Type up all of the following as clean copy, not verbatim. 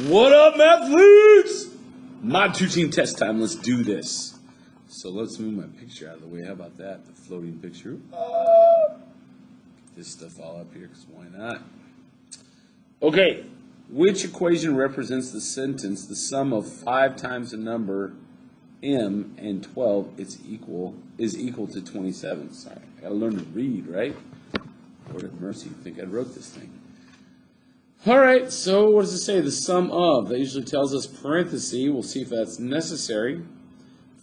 What up, athletes? Mod 2 team test time. Let's do this. So let's move my picture out of the way. How about that? The floating picture. Get this stuff all up here, because why not? Okay. Which equation represents the sentence, the sum of 5 times the number m and 12 is equal to 27? Sorry, I gotta learn to read, right? Lord have mercy, you think I wrote this thing. All right, so what does it say? The sum of, that usually tells us parenthesis. We'll see if that's necessary.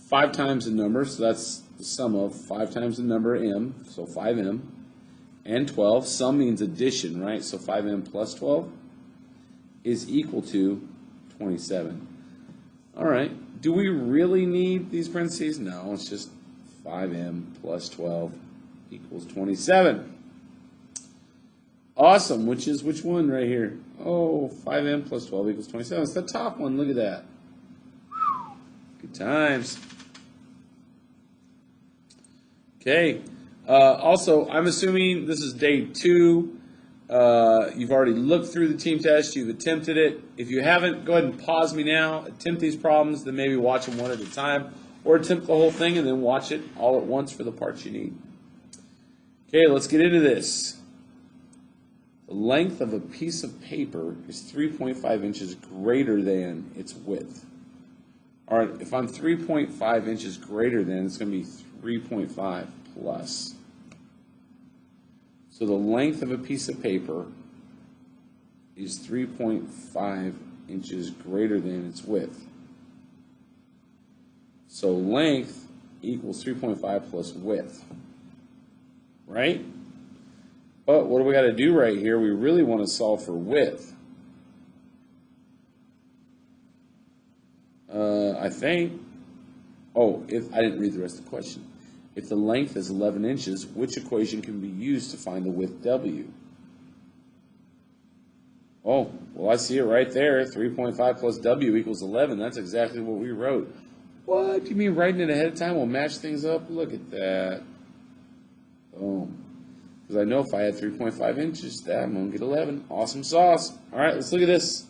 5 times the number, so that's the sum of 5 times the number m, so 5m, and 12. Sum means addition, right? So 5m plus 12 is equal to 27. All right, do we really need these parentheses? No, it's just 5m plus 12 equals 27. Awesome, which one right here? Oh, 5m plus 12 equals 27. It's the top one, look at that. Good times. Okay, also, I'm assuming this is day 2. You've already looked through the team test, you've attempted it. If you haven't, go ahead and pause me now, attempt these problems, then maybe watch them one at a time, or attempt the whole thing and then watch it all at once for the parts you need. Okay, let's get into this. The length of a piece of paper is 3.5 inches greater than its width. All right, if I'm 3.5 inches greater than, it's going to be 3.5 plus. So the length of a piece of paper is 3.5 inches greater than its width. So length equals 3.5 plus width, right? But what do we got to do right here? We really want to solve for width. I think. Oh, if I didn't read the rest of the question. If the length is 11 inches, which equation can be used to find the width W? Oh, well, I see it right there. 3.5 plus W equals 11. That's exactly what we wrote. What? You mean writing it ahead of time will match things up? Look at that. Boom. Because I know if I had 3.5 inches, that I'm going to get 11. Awesome sauce. All right, let's look at this.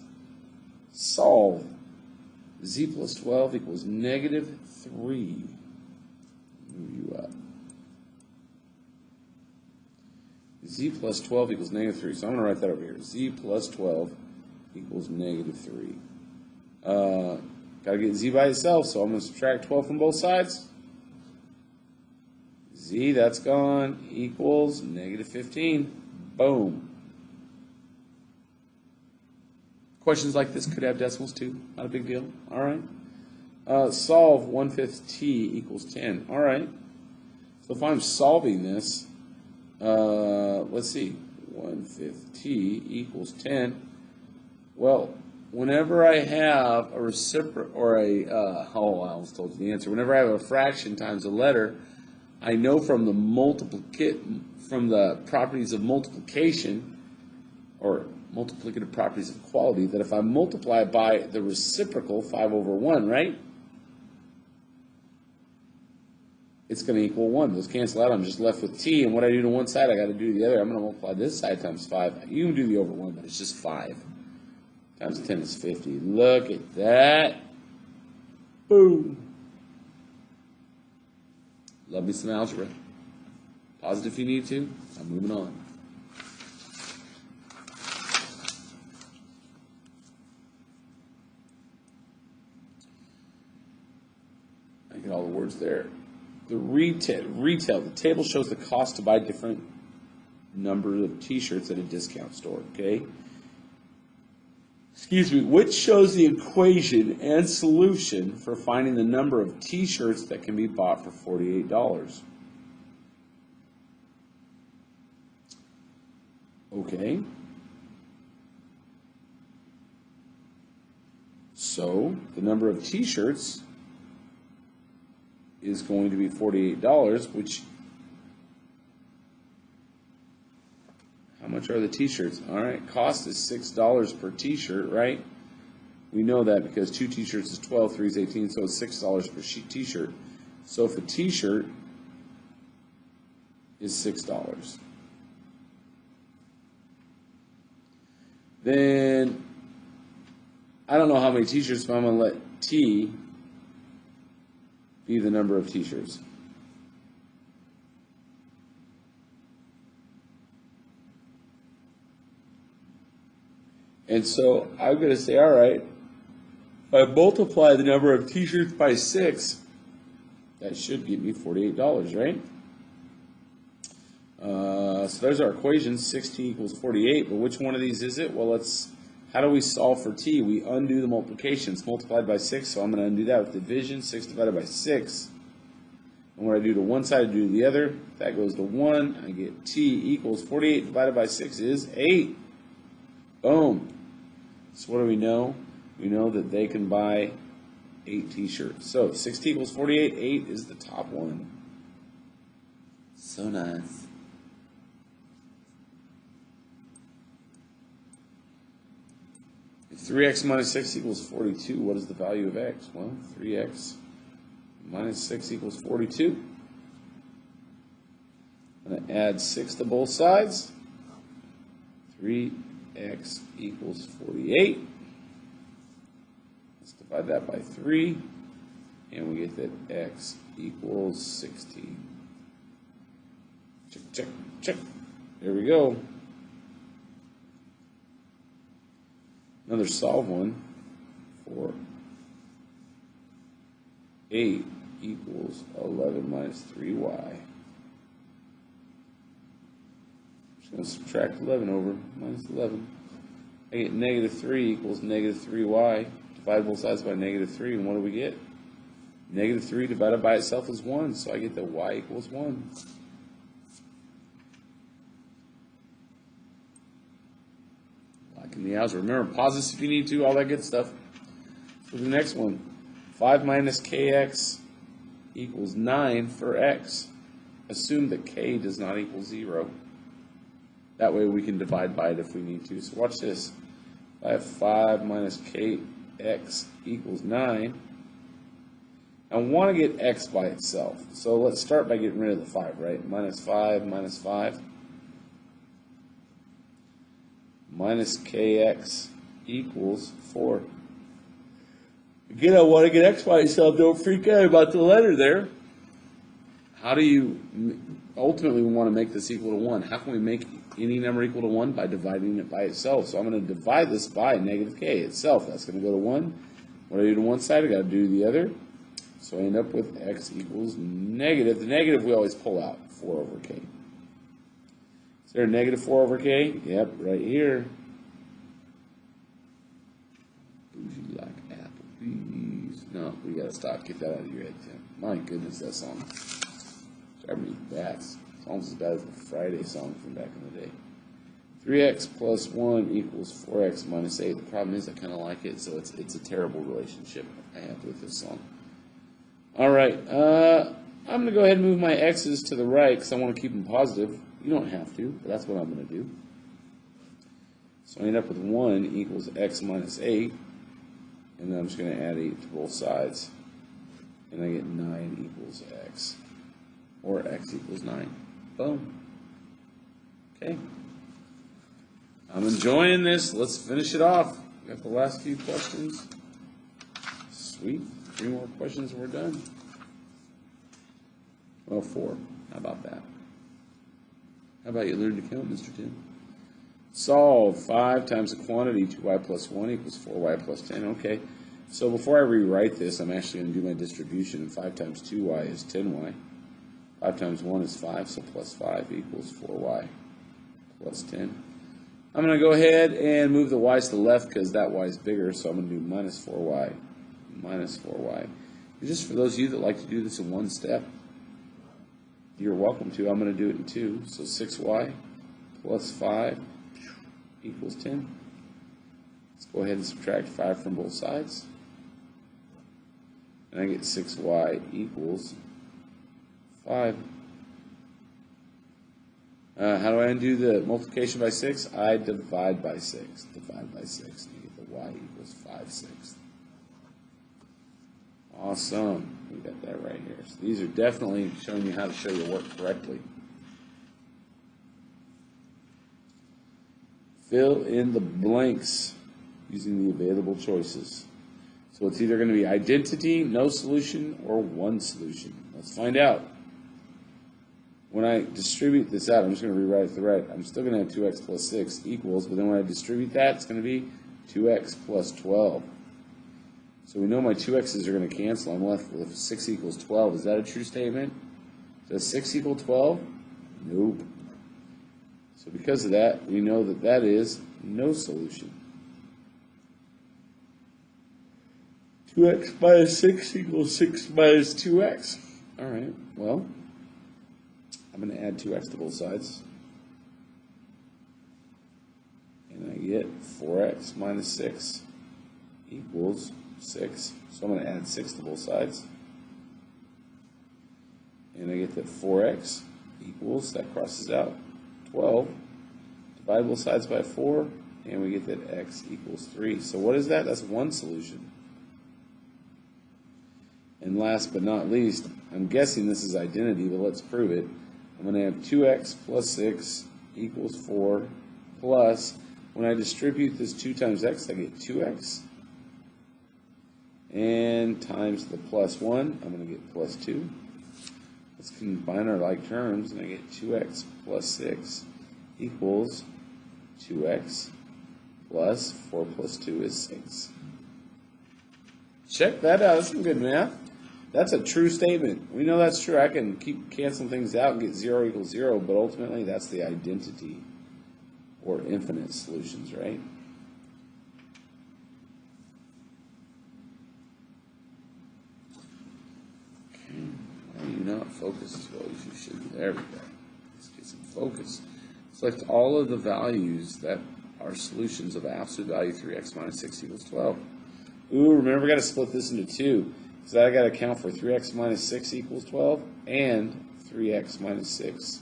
Solve. Z plus 12 equals negative 3. Move you up. Z plus 12 equals negative 3. So I'm going to write that over here. Z plus 12 equals negative 3. Got to get Z by itself, so I'm going to subtract 12 from both sides. Z, that's gone, equals negative 15. Boom. Questions like this could have decimals too. Not a big deal. All right. Solve 1/5 t equals 10. All right. So if I'm solving this, let's see. 1/5 t equals 10. Well, whenever I have a reciprocal, or I almost told you the answer. Whenever I have a fraction times a letter, I know from the properties of multiplication, or multiplicative properties of quality, that if I multiply by the reciprocal, 5 over 1, right? It's going to equal 1. Those cancel out. I'm just left with t, and what I do to one side, I got to do to the other. I'm going to multiply this side times 5. You can do the over 1, but it's just 5. Times 10 is 50. Look at that. Boom. Love me some algebra. Pause it if you need to. I'm moving on. I get all the words there. The retail. The table shows the cost to buy different numbers of T-shirts at a discount store. Okay. Excuse me. Which shows the equation and solution for finding the number of T-shirts that can be bought for $48? Okay. So the number of T-shirts is going to be $48, which, how much are the T-shirts? All right, cost is $6 per T-shirt, right? We know that because 2 T-shirts is 12, 3 is 18, so it's $6 per T-shirt. So if a T-shirt is $6, then I don't know how many t-shirts, but I'm going to let T be the number of t-shirts. And so I'm going to say, all right, if I multiply the number of t-shirts by 6, that should give me $48, right? So there's our equation, 6t equals 48, but which one of these is it? Well, how do we solve for t? We undo the multiplication. It's multiplied by 6, so I'm going to undo that with division. 6 divided by 6. And what I do to one side, I do to the other. That goes to 1. I get t equals 48 divided by 6 is 8. Boom. So what do we know? We know that they can buy 8 t-shirts. So 6t equals 48. 8 is the top one. So nice. If 3x minus 6 equals 42, what is the value of x? Well, 3x minus 6 equals 42. I'm going to add 6 to both sides. 3x equals 48. Let's divide that by 3. And we get that x equals 16. Check, check, check. There we go. Another solve one for 8 equals 11 minus 3y. Just going to subtract 11 over minus 11. I get negative 3 equals negative 3y. Divide both sides by negative 3, and what do we get? Negative 3 divided by itself is 1, so I get that y equals 1. In the algebra. Remember, pause this if you need to, all that good stuff. For the next one, 5 minus kx equals 9 for x. Assume that k does not equal 0. That way we can divide by it if we need to. So watch this. I have 5 minus kx equals 9. I want to get x by itself. So let's start by getting rid of the 5, right? Minus 5 minus 5. Minus kx equals 4. Again, I want to get x by itself. Don't freak out about the letter there. How do you ultimately we want to make this equal to 1? How can we make any number equal to 1? By dividing it by itself. So I'm going to divide this by negative k itself. That's going to go to 1. What do I do to one side? I got to do the other. So I end up with x equals negative. The negative we always pull out, 4 over k. Is there a negative 4 over k? Yep, right here. Bougie like Applebee's. No, we gotta stop. Get that out of your head, Tim. My goodness, that song. Driving me bats. It's almost as bad as the Friday song from back in the day. 3x plus 1 equals 4x minus 8. The problem is I kind of like it, so it's a terrible relationship I have with this song. All right, I'm going to go ahead and move my x's to the right because I want to keep them positive. You don't have to, but that's what I'm going to do. So I end up with 1 equals x minus 8. And then I'm just going to add 8 to both sides. And I get 9 equals x. Or x equals 9. Boom. Okay. I'm enjoying this. Let's finish it off. Got the last few questions. Sweet. 3 more questions and we're done. Well, 4. How about that? How about you learn to count, Mr. Tim? Solve 5 times the quantity, 2y plus 1 equals 4y plus 10. Okay, so before I rewrite this, I'm actually going to do my distribution. And 5 times 2y is 10y. 5 times 1 is 5, so plus 5 equals 4y plus 10. I'm going to go ahead and move the y's to the left because that y is bigger, so I'm going to do minus 4y. Minus 4y. And just for those of you that like to do this in one step, you're welcome to. I'm going to do it in 2. So 6y plus 5 equals 10. Let's go ahead and subtract 5 from both sides. And I get 6y equals 5. How do I undo the multiplication by 6? I divide by 6. Divide by 6. And you get the y equals 5/6. Awesome. We got that right here. So these are definitely showing you how to show your work correctly. Fill in the blanks using the available choices. So it's either going to be identity, no solution, or one solution. Let's find out. When I distribute this out, I'm just going to rewrite it to the right. I'm still going to have 2x plus 6 equals, but then when I distribute that, it's going to be 2x plus 12. So we know my 2x's are going to cancel. I'm left with 6 equals 12. Is that a true statement? Does 6 equal 12? Nope. So because of that, we know that that is no solution. 2x minus 6 equals 6 minus 2x. All right, well, I'm going to add 2x to both sides. And I get 4x minus 6 equals 6. So I'm going to add 6 to both sides. And I get that 4x equals, that crosses out, 12. Divide both sides by 4, and we get that x equals 3. So what is that? That's one solution. And last but not least, I'm guessing this is identity, but let's prove it. I'm going to have 2x plus 6 equals 4 plus, when I distribute this 2 times x, I get 2x. And times the plus 1, I'm going to get plus 2. Let's combine our like terms, and I get 2x plus 6 equals 2x plus 4 plus 2 is 6. Check that out. That's some good math. That's a true statement. We know that's true. I can keep canceling things out and get 0 equals 0, but ultimately that's the identity or infinite solutions, right? Okay. Why are you not focused as well as you should be? There we go. Let's get some focus. Select all of the values that are solutions of absolute value 3x minus 6 equals 12. Ooh, remember we got to split this into 2. So I got to account for 3x minus 6 equals 12 and 3x minus 6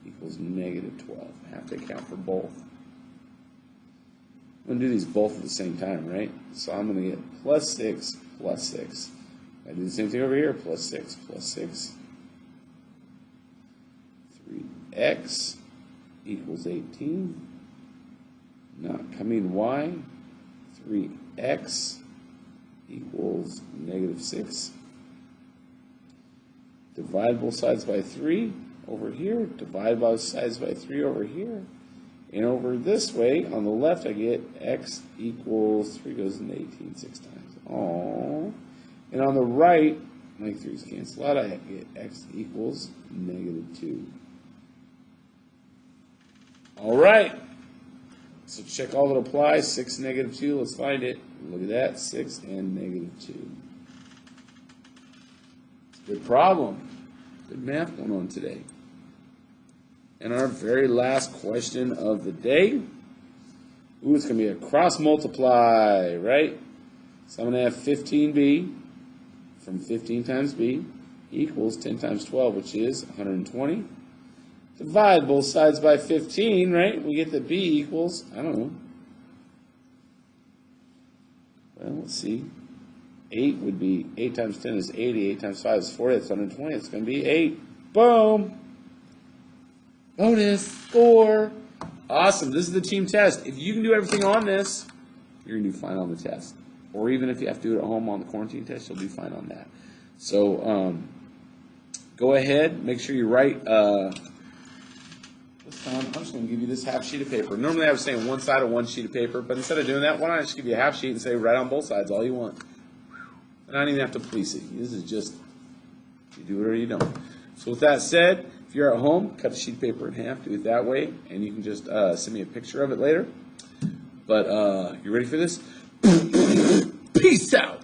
equals negative 12. I have to account for both. I'm going to do these both at the same time, right? So I'm going to get plus 6 plus 6. I do the same thing over here, plus 6 plus 6. 3x equals 18. Not coming y. 3x equals negative 6. Divide both sides by 3 over here. Divide both sides by 3 over here. And over this way, on the left, I get x equals 3 goes into 18 6 times. Aww. And on the right, my 3's cancel out. I get x equals negative 2. All right. So check all that applies. 6 negative 2. Let's find it. Look at that. 6 and negative 2. Good problem. Good math going on today. And our very last question of the day. Ooh, it's going to be a cross multiply, right? So I'm going to have 15b from 15 times b equals 10 times 12, which is 120. Divide both sides by 15, right? We get that b equals, I don't know. Well, let's see. 8 would be, 8 times 10 is 80. 8 times 5 is 40. That's 120. It's going to be 8. Boom. Bonus score. Awesome. This is the team test. If you can do everything on this, you're going to do fine on the test. Or even if you have to do it at home on the quarantine test, you'll do fine on that. So go ahead. Make sure you write. This time, I'm just going to give you this half sheet of paper. Normally I would say on one side of one sheet of paper, but instead of doing that, why don't I just give you a half sheet and say write on both sides all you want. And I don't even have to police it. This is just, you do it or you don't. So with that said, if you're at home, cut the sheet of paper in half, do it that way, and you can just send me a picture of it later. But you ready for this? Peace out.